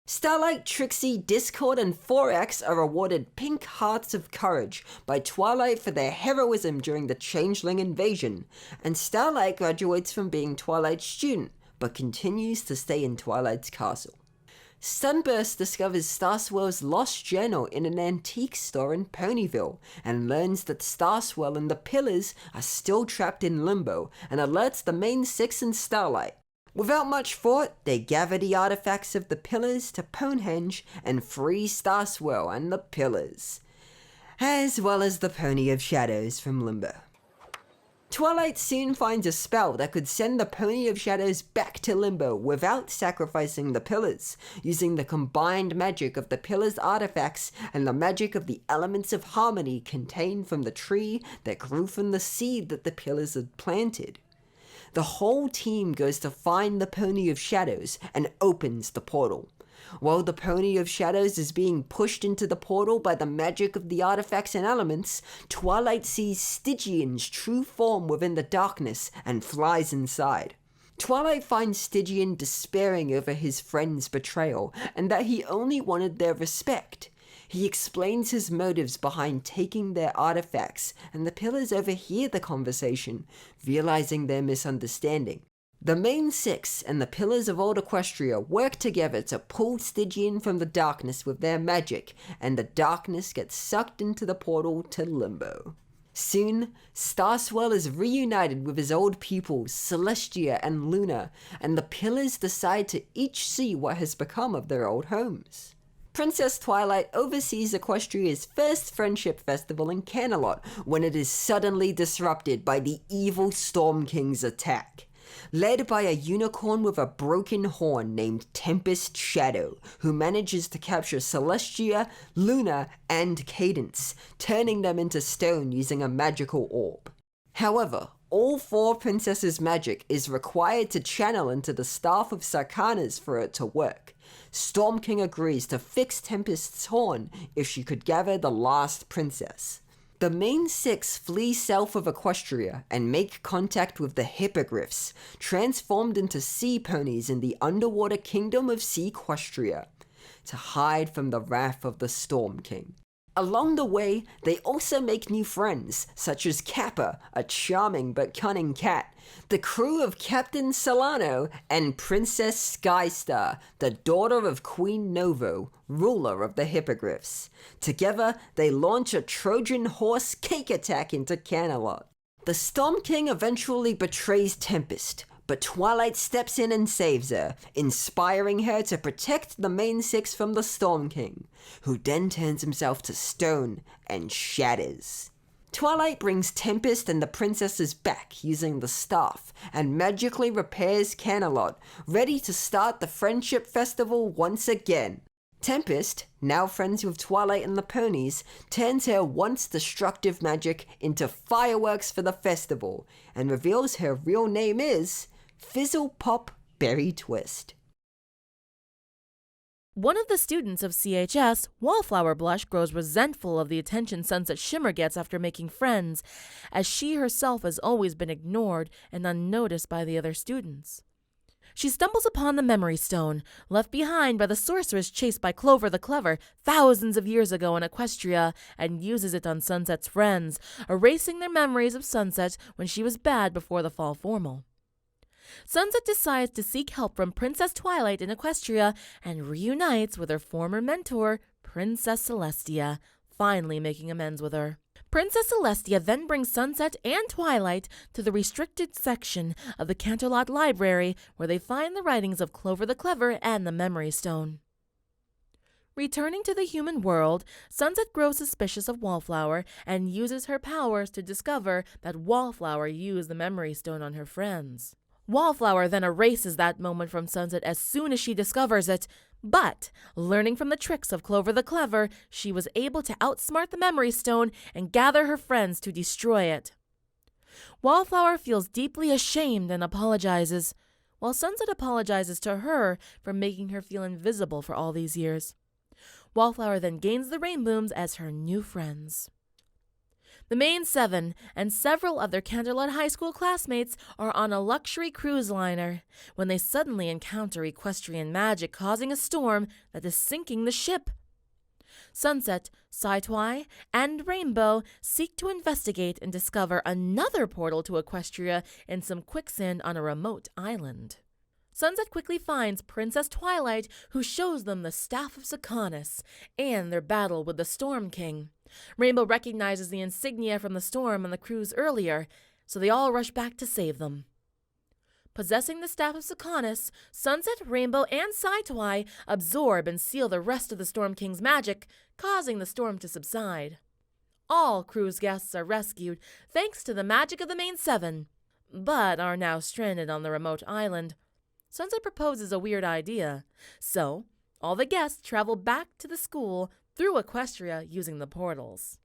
Starlight, Trixie, Discord, and 4X are awarded Pink Hearts of Courage by Twilight for their heroism during the Changeling invasion, and Starlight graduates from being Twilight's student, but continues to stay in Twilight's castle. Sunburst discovers Starswell's lost journal in an antique store in Ponyville, and learns that Starswell and the Pillars are still trapped in limbo, and alerts the main six and Starlight. Without much thought, they gather the artifacts of the Pillars to Ponehenge and free Starswell and the Pillars, as well as the Pony of Shadows from limbo. Twilight soon finds a spell that could send the Pony of Shadows back to limbo without sacrificing the Pillars, using the combined magic of the Pillars' artifacts and the magic of the elements of harmony contained from the tree that grew from the seed that the Pillars had planted. The whole team goes to find the Pony of Shadows and opens the portal. While the Pony of Shadows is being pushed into the portal by the magic of the artifacts and elements, Twilight sees Stygian's true form within the darkness and flies inside. Twilight finds Stygian despairing over his friend's betrayal and that he only wanted their respect. He explains his motives behind taking their artifacts, and the Pillars overhear the conversation, realizing their misunderstanding. The main six and the Pillars of Old Equestria work together to pull Stygian from the darkness with their magic, and the darkness gets sucked into the portal to limbo. Soon, Starswell is reunited with his old pupils, Celestia and Luna, and the Pillars decide to each see what has become of their old homes. Princess Twilight oversees Equestria's first friendship festival in Camelot when it is suddenly disrupted by the evil Storm King's attack. Led by a unicorn with a broken horn named Tempest Shadow, who manages to capture Celestia, Luna, and Cadence, turning them into stone using a magical orb. However, all four princesses' magic is required to channel into the Staff of Sarkana's for it to work. Storm King agrees to fix Tempest's horn if she could gather the last princess. The main six flee south of Equestria and make contact with the Hippogriffs, transformed into sea ponies in the underwater kingdom of Sequestria, to hide from the wrath of the Storm King. Along the way, they also make new friends, such as Kappa, a charming but cunning cat, the crew of Captain Solano, and Princess Skystar, the daughter of Queen Novo, ruler of the Hippogriffs. Together, they launch a Trojan horse cake attack into Camelot. The Storm King eventually betrays Tempest, but Twilight steps in and saves her, inspiring her to protect the main six from the Storm King, who then turns himself to stone and shatters. Twilight brings Tempest and the princesses back using the staff, and magically repairs Camelot, ready to start the Friendship Festival once again. Tempest, now friends with Twilight and the ponies, turns her once destructive magic into fireworks for the festival, and reveals her real name is Fizzle Pop Berry Twist. One of the students of CHS, Wallflower Blush, grows resentful of the attention Sunset Shimmer gets after making friends, as she herself has always been ignored and unnoticed by the other students. She stumbles upon the Memory Stone, left behind by the sorceress chased by Clover the Clever thousands of years ago in Equestria, and uses it on Sunset's friends, erasing their memories of Sunset when she was bad before the fall formal. Sunset decides to seek help from Princess Twilight in Equestria and reunites with her former mentor, Princess Celestia, finally making amends with her. Princess Celestia then brings Sunset and Twilight to the restricted section of the Canterlot Library where they find the writings of Clover the Clever and the Memory Stone. Returning to the human world, Sunset grows suspicious of Wallflower and uses her powers to discover that Wallflower used the Memory Stone on her friends. Wallflower then erases that moment from Sunset as soon as she discovers it, but, learning from the tricks of Clover the Clever, she was able to outsmart the Memory Stone and gather her friends to destroy it. Wallflower feels deeply ashamed and apologizes, while Sunset apologizes to her for making her feel invisible for all these years. Wallflower then gains the Rainbooms as her new friends. The main seven and several of their Canterlot High School classmates are on a luxury cruise liner when they suddenly encounter equestrian magic causing a storm that is sinking the ship. Sunset, Sci-Twi, and Rainbow seek to investigate and discover another portal to Equestria in some quicksand on a remote island. Sunset quickly finds Princess Twilight, who shows them the Staff of Sacanis and their battle with the Storm King. Rainbow recognizes the insignia from the storm on the cruise earlier, so they all rush back to save them. Possessing the Staff of Sacanis, Sunset, Rainbow, and Sci-Twi absorb and seal the rest of the Storm King's magic, causing the storm to subside. All cruise guests are rescued thanks to the magic of the main seven, but are now stranded on the remote island. Sunset proposes a weird idea, so all the guests travel back to the school through Equestria using the portals.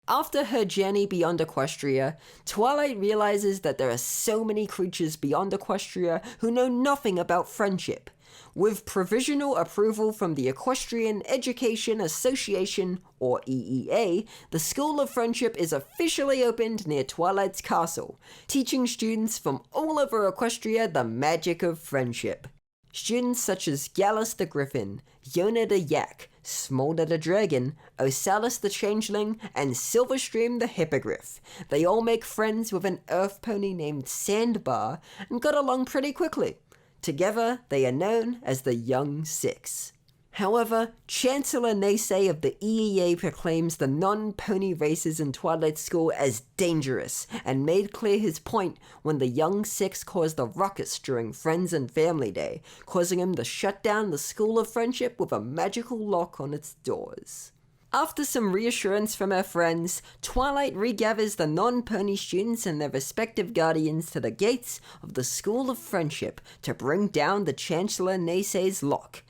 After her journey beyond Equestria, Twilight realizes that there are so many creatures beyond Equestria who know nothing about friendship. With provisional approval from the Equestrian Education Association, or EEA, the School of Friendship is officially opened near Twilight's castle, teaching students from all over Equestria the magic of friendship. Students such as Gallus the Griffin, Yona the Yak, Smolder the Dragon, Osalis the Changeling, and Silverstream the Hippogriff. They all make friends with an earth pony named Sandbar and got along pretty quickly. Together, they are known as the Young Six. However, Chancellor Naysay of the EEA proclaims the non-pony races in Twilight School as dangerous, and made clear his point when the Young Six caused a ruckus during Friends and Family Day, causing him to shut down the School of Friendship with a magical lock on its doors. After some reassurance from her friends, Twilight regathers the non-pony students and their respective guardians to the gates of the School of Friendship to bring down the Chancellor Naysay's lock,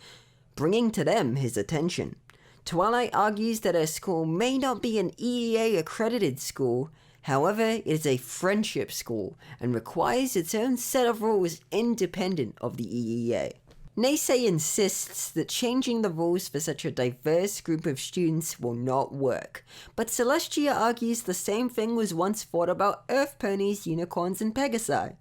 bringing to them his attention. Twilight argues that her school may not be an EEA-accredited school, however, it is a friendship school and requires its own set of rules independent of the EEA. Naysay insists that changing the rules for such a diverse group of students will not work, but Celestia argues the same thing was once thought about Earth ponies, unicorns, and Pegasi.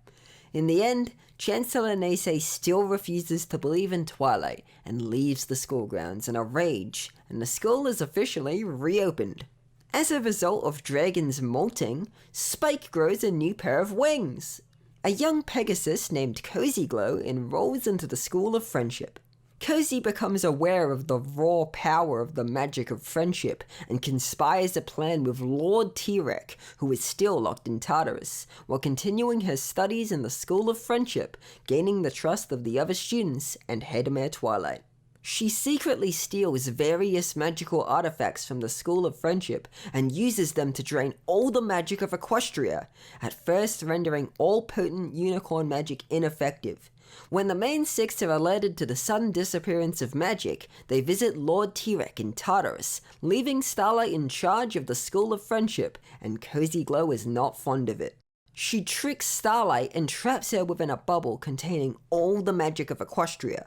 In the end, Chancellor Naysay still refuses to believe in Twilight and leaves the school grounds in a rage, and the school is officially reopened. As a result of dragons molting, Spike grows a new pair of wings. A young Pegasus named Cozy Glow enrolls into the School of Friendship. Cozy becomes aware of the raw power of the magic of friendship and conspires a plan with Lord T-Rex, who is still locked in Tartarus, while continuing her studies in the School of Friendship, gaining the trust of the other students and Headmare Twilight. She secretly steals various magical artifacts from the School of Friendship and uses them to drain all the magic of Equestria, at first rendering all potent unicorn magic ineffective. When the main six are alerted to the sudden disappearance of magic, they visit Lord T-Rex in Tartarus, leaving Starlight in charge of the School of Friendship, and Cozy Glow is not fond of it. She tricks Starlight and traps her within a bubble containing all the magic of Equestria.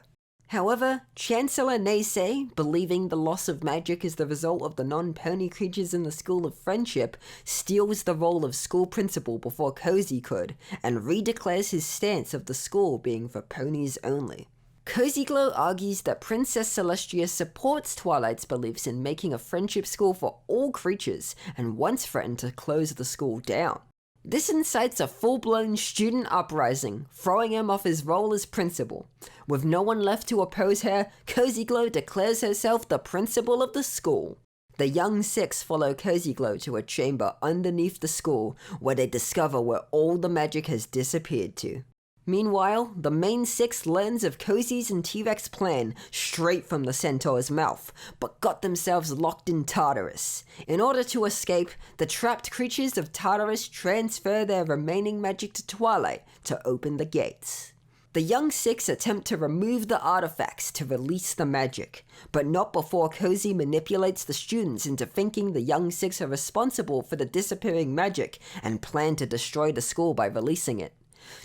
However, Chancellor Naysay, believing the loss of magic is the result of the non-pony creatures in the School of Friendship, steals the role of school principal before Cozy could, and redeclares his stance of the school being for ponies only. Cozyglow argues that Princess Celestia supports Twilight's beliefs in making a friendship school for all creatures, and once threatened to close the school down. This incites a full-blown student uprising, throwing him off his role as principal. With no one left to oppose her, Cozyglow declares herself the principal of the school. The young six follow Cozyglow to a chamber underneath the school, where they discover where all the magic has disappeared to. Meanwhile, the main six learns of Cozy's and T-Rex plan straight from the Centaur's mouth, but got themselves locked in Tartarus. In order to escape, the trapped creatures of Tartarus transfer their remaining magic to Twilight to open the gates. The young six attempt to remove the artifacts to release the magic, but not before Cozy manipulates the students into thinking the young six are responsible for the disappearing magic and plan to destroy the school by releasing it.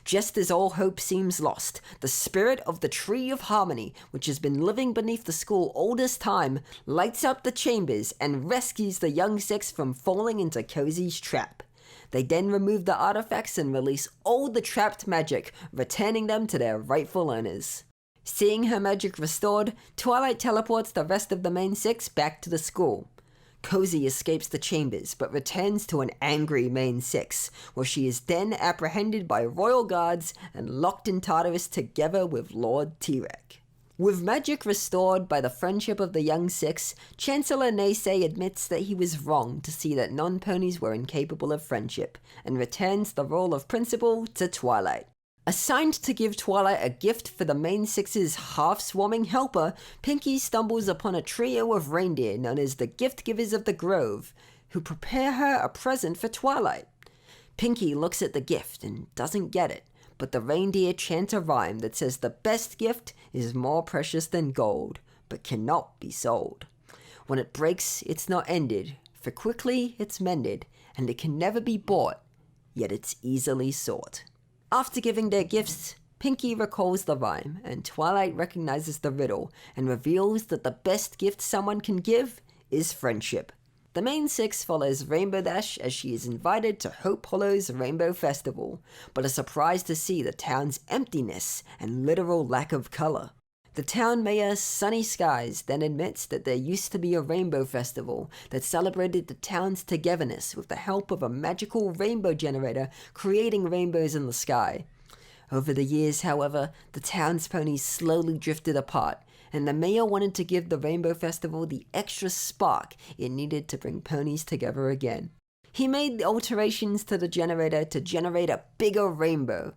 Just as all hope seems lost, the spirit of the Tree of Harmony, which has been living beneath the school all this time, lights up the chambers and rescues the young six from falling into Cozy's trap. They then remove the artifacts and release all the trapped magic, returning them to their rightful owners. Seeing her magic restored, Twilight teleports the rest of the main six back to the school. Cozy escapes the chambers, but returns to an angry main six, where she is then apprehended by royal guards and locked in Tartarus together with Lord T-Rex. With magic restored by the friendship of the young six, Chancellor Naysay admits that he was wrong to see that non-ponies were incapable of friendship, and returns the role of principal to Twilight. Assigned to give Twilight a gift for the main six's half-swarming helper, Pinkie stumbles upon a trio of reindeer known as the Gift Givers of the Grove, who prepare her a present for Twilight. Pinkie looks at the gift and doesn't get it, but the reindeer chant a rhyme that says the best gift is more precious than gold, but cannot be sold. When it breaks, it's not ended, for quickly it's mended, and it can never be bought, yet it's easily sought. After giving their gifts, Pinkie recalls the rhyme, and Twilight recognizes the riddle and reveals that the best gift someone can give is friendship. The main six follows Rainbow Dash as she is invited to Hope Hollow's Rainbow Festival, but is surprised to see the town's emptiness and literal lack of color. The town mayor, Sunny Skies, then admits that there used to be a rainbow festival that celebrated the town's togetherness with the help of a magical rainbow generator creating rainbows in the sky. Over the years, however, the town's ponies slowly drifted apart, and the mayor wanted to give the rainbow festival the extra spark it needed to bring ponies together again. He made the alterations to the generator to generate a bigger rainbow.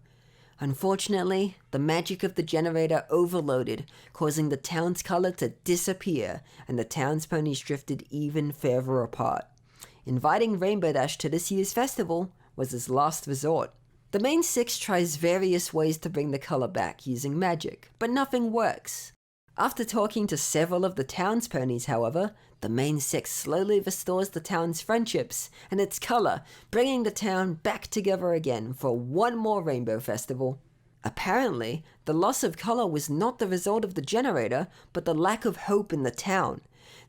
Unfortunately, the magic of the generator overloaded, causing the town's color to disappear, and the town's ponies drifted even further apart. Inviting Rainbow Dash to this year's festival was his last resort. The main six tries various ways to bring the color back using magic, but nothing works. After talking to several of the town's ponies, however, the main six slowly restores the town's friendships and its color, bringing the town back together again for one more rainbow festival. Apparently, the loss of color was not the result of the generator, but the lack of hope in the town.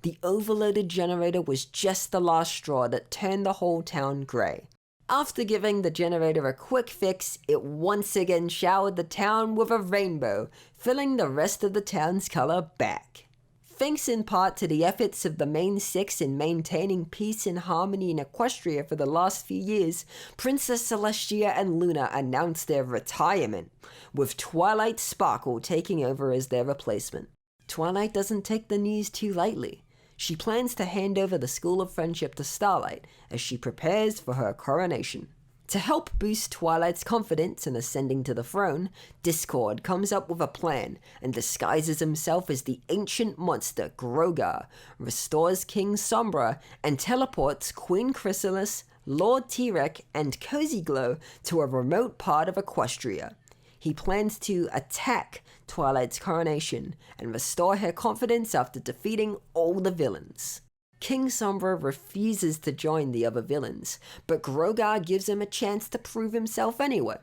The overloaded generator was just the last straw that turned the whole town gray. After giving the generator a quick fix, it once again showered the town with a rainbow, filling the rest of the town's color back. Thanks in part to the efforts of the main six in maintaining peace and harmony in Equestria for the last few years, Princess Celestia and Luna announced their retirement, with Twilight Sparkle taking over as their replacement. Twilight doesn't take the news too lightly. She plans to hand over the School of Friendship to Starlight as she prepares for her coronation. To help boost Twilight's confidence in ascending to the throne, Discord comes up with a plan and disguises himself as the ancient monster Grogar, restores King Sombra, and teleports Queen Chrysalis, Lord T-Rex, and Cozyglow to a remote part of Equestria. He plans to attack Twilight's coronation and restore her confidence after defeating all the villains. King Sombra refuses to join the other villains, but Grogar gives him a chance to prove himself anyway.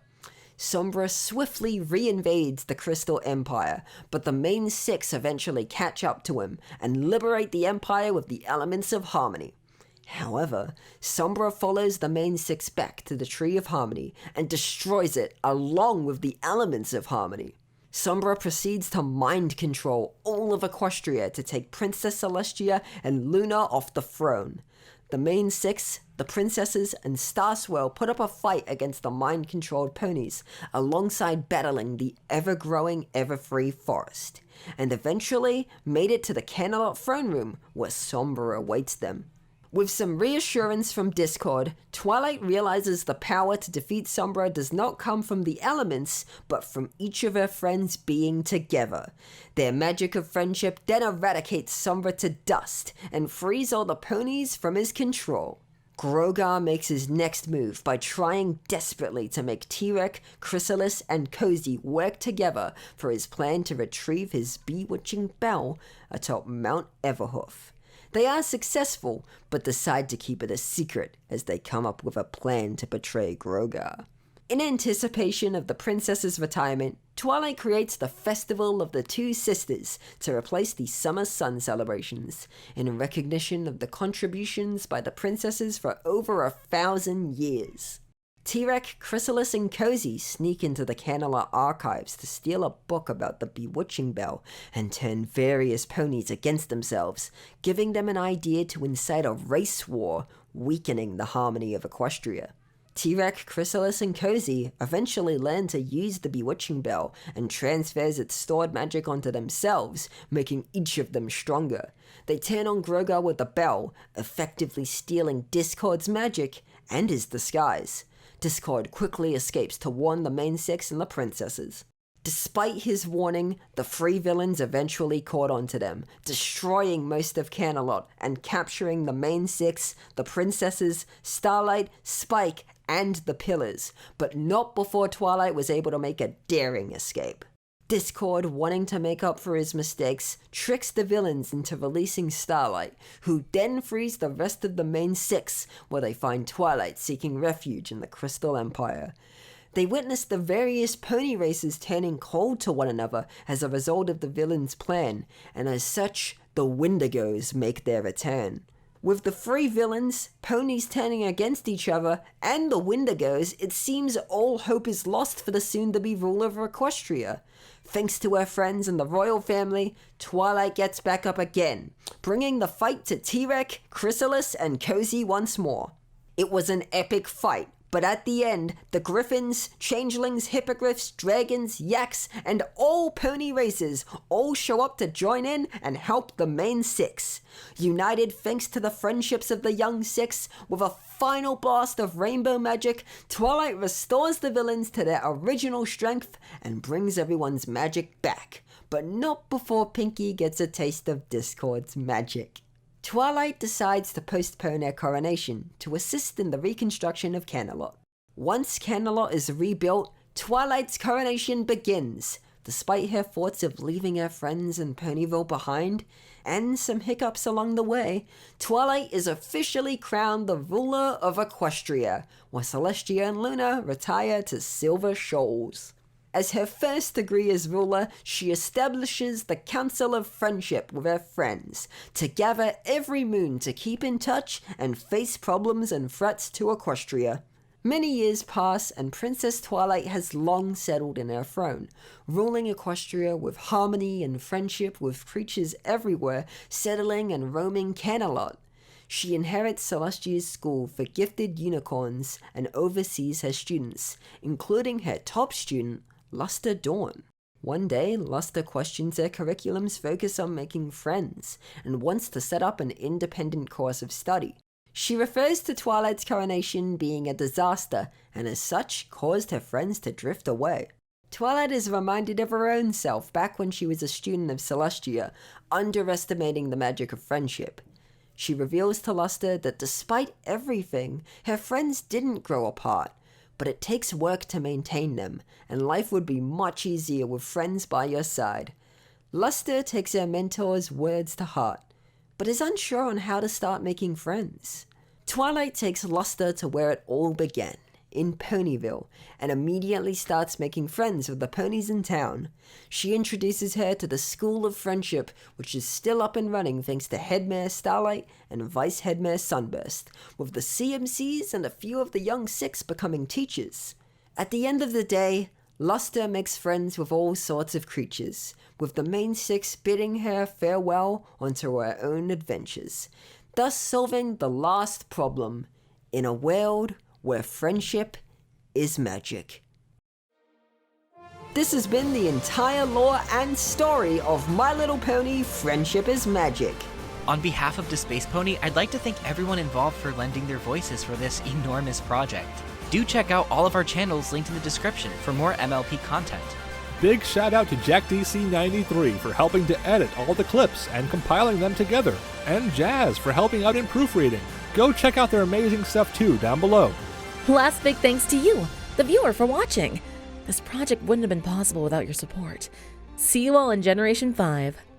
Sombra swiftly reinvades the Crystal Empire, but the main six eventually catch up to him and liberate the Empire with the elements of harmony. However, Sombra follows the main six back to the Tree of Harmony and destroys it along with the elements of harmony. Sombra proceeds to mind control all of Equestria to take Princess Celestia and Luna off the throne. The main six, the princesses, and Starswell put up a fight against the mind-controlled ponies, alongside battling the ever-growing Everfree forest, and eventually made it to the Canalot throne room, where Sombra awaits them. With some reassurance from Discord, Twilight realizes the power to defeat Sombra does not come from the elements, but from each of her friends being together. Their magic of friendship then eradicates Sombra to dust, and frees all the ponies from his control. Grogar makes his next move by trying desperately to make T-Rex, Chrysalis, and Cozy work together for his plan to retrieve his bewitching bell atop Mount Everhoof. They are successful, but decide to keep it a secret as they come up with a plan to betray Grogar. In anticipation of the princess's retirement, Twilight creates the Festival of the Two Sisters to replace the Summer Sun celebrations, in recognition of the contributions by the princesses for over 1,000 years. T-Rex, Chrysalis, and Cozy sneak into the Canalot archives to steal a book about the bewitching bell and turn various ponies against themselves, giving them an idea to incite a race war, weakening the harmony of Equestria. T-Rex, Chrysalis, and Cozy eventually learn to use the bewitching bell and transfers its stored magic onto themselves, making each of them stronger. They turn on Grogar with the bell, effectively stealing Discord's magic and his disguise. Discord quickly escapes to warn the main six and the princesses. Despite his warning, the three villains eventually caught on to them, destroying most of Canalot and capturing the main six, the princesses, Starlight, Spike, and the Pillars, but not before Twilight was able to make a daring escape. Discord, wanting to make up for his mistakes, tricks the villains into releasing Starlight, who then frees the rest of the main six, where they find Twilight seeking refuge in the Crystal Empire. They witness the various pony races turning cold to one another as a result of the villain's plan, and as such, the Wendigos make their return. With the three villains, ponies turning against each other, and the Wendigos, it seems all hope is lost for the soon-to-be ruler of Equestria. Thanks to her friends and the royal family, Twilight gets back up again, bringing the fight to T-Rex, Chrysalis, and Cozy once more. It was an epic fight, but at the end, the Griffins, Changelings, Hippogriffs, Dragons, Yaks, and all pony races all show up to join in and help the main six. United thanks to the friendships of the young six, with a final blast of rainbow magic, Twilight restores the villains to their original strength and brings everyone's magic back, but not before Pinkie gets a taste of Discord's magic. Twilight decides to postpone her coronation to assist in the reconstruction of Canalot. Once Canalot is rebuilt, Twilight's coronation begins, despite her thoughts of leaving her friends in Ponyville behind, and some hiccups along the way. Twilight is officially crowned the ruler of Equestria, while Celestia and Luna retire to Silver Shoals. As her first degree as ruler, she establishes the Council of Friendship with her friends, to gather every moon to keep in touch and face problems and threats to Equestria. Many years pass, and Princess Twilight has long settled in her throne, ruling Equestria with harmony and friendship with creatures everywhere, settling and roaming Canalot. She inherits Celestia's school for gifted unicorns and oversees her students, including her top student, Luster Dawn. One day, Luster questions her curriculum's focus on making friends, and wants to set up an independent course of study. She refers to Twilight's coronation being a disaster, and as such, caused her friends to drift away. Twilight is reminded of her own self back when she was a student of Celestia, underestimating the magic of friendship. She reveals to Luster that despite everything, her friends didn't grow apart, but it takes work to maintain them, and life would be much easier with friends by your side. Luster takes her mentor's words to heart, but is unsure on how to start making friends. Twilight takes Luster to where it all began, in Ponyville and immediately starts making friends with the ponies in town. She introduces her to the School of Friendship, which is still up and running thanks to Headmare Starlight and Vice Headmare Sunburst, with the CMCs and a few of the young six becoming teachers. At the end of the day, Luster makes friends with all sorts of creatures, with the main six bidding her farewell onto her own adventures, thus solving the last problem in a world where friendship is magic. This has been the entire lore and story of My Little Pony: Friendship is Magic. On behalf of the Space Pony, I'd like to thank everyone involved for lending their voices for this enormous project. Do check out all of our channels linked in the description for more MLP content. Big shout out to JackDC93 for helping to edit all the clips and compiling them together, and Jazz for helping out in proofreading. Go check out their amazing stuff too down below. Last big thanks to you, the viewer, for watching. This project wouldn't have been possible without your support. See you all in Generation 5.